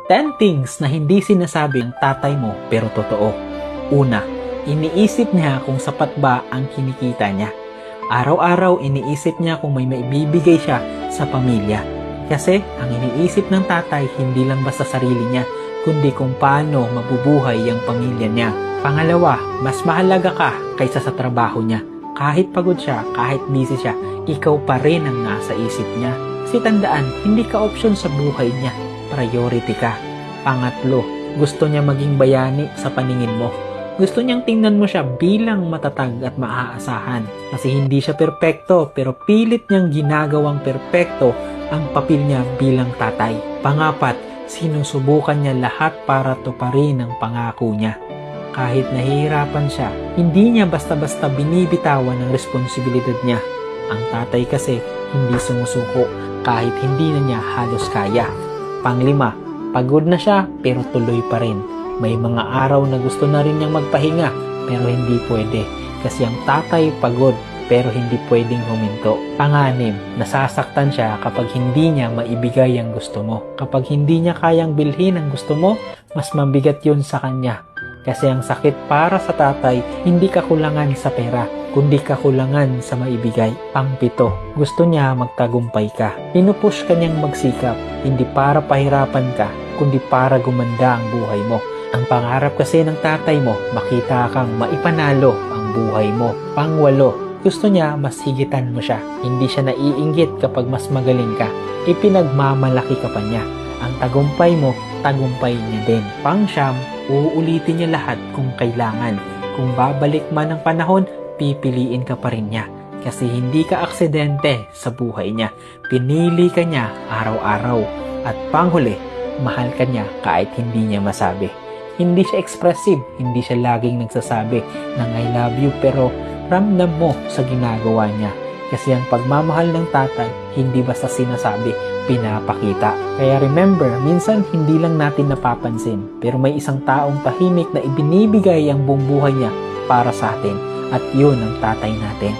10 things na hindi sinasabi ng tatay mo pero totoo. Una, iniisip niya kung sapat ba ang kinikita niya. Araw-araw iniisip niya kung may maibibigay siya sa pamilya. Kasi ang iniisip ng tatay hindi lang basta sarili niya, kundi kung paano mabubuhay ang pamilya niya. Pangalawa, mas mahalaga ka kaysa sa trabaho niya. Kahit pagod siya, kahit busy siya, ikaw pa rin ang nasa isip niya. Kasi tandaan, hindi ka option sa buhay niya. Priority ka. Pangatlo, gusto niya maging bayani sa paningin mo. Gusto niyang tingnan mo siya bilang matatag at maaasahan. Kasi hindi siya perpekto, pero pilit niyang ginagawang perpekto ang papel niya bilang tatay. Pangapat, sinusubukan niya lahat para tuparin ang pangako niya. Kahit nahihirapan siya, hindi niya basta-basta binibitawan ang responsibilidad niya. Ang tatay kasi hindi sumusuko kahit hindi na niya halos kaya. Panglima, pagod na siya pero tuloy pa rin. May mga araw na gusto na rin niyang magpahinga pero hindi pwede kasi ang tatay pagod pero hindi pwedeng huminto. Panganim, nasasaktan siya kapag hindi niya maibigay ang gusto mo. Kapag hindi niya kayang bilhin ang gusto mo, mas mabigat yun sa kanya. Kasi ang sakit para sa tatay, hindi kakulangan sa pera, kundi kakulangan sa maibigay. Pangpito, gusto niya magtagumpay ka. Pinupush ka niyang magsikap, hindi para pahirapan ka, kundi para gumanda ang buhay mo. Ang pangarap kasi ng tatay mo, makita kang maipanalo ang buhay mo. Pangwalo, gusto niya mas higitan mo siya. Hindi siya naiinggit kapag mas magaling ka. Ipinagmamalaki ka pa niya. Ang tagumpay mo, tagumpay niya din. Pangsyam, uulitin niya lahat kung kailangan. Kung babalik man ang panahon, pipiliin ka pa rin niya. Kasi hindi ka aksidente sa buhay niya. Pinili ka niya araw-araw. At panghuli, mahal ka niya kahit hindi niya masabi. Hindi siya expressive, hindi siya laging nagsasabi ng I love you, pero ramdam mo sa ginagawa niya. Kasi ang pagmamahal ng tatay, hindi basta sinasabi, pinapakita. Kaya remember, minsan hindi lang natin napapansin, pero may isang taong tahimik na ibinibigay ang buong buhay niya para sa atin. At yun ang tatay natin.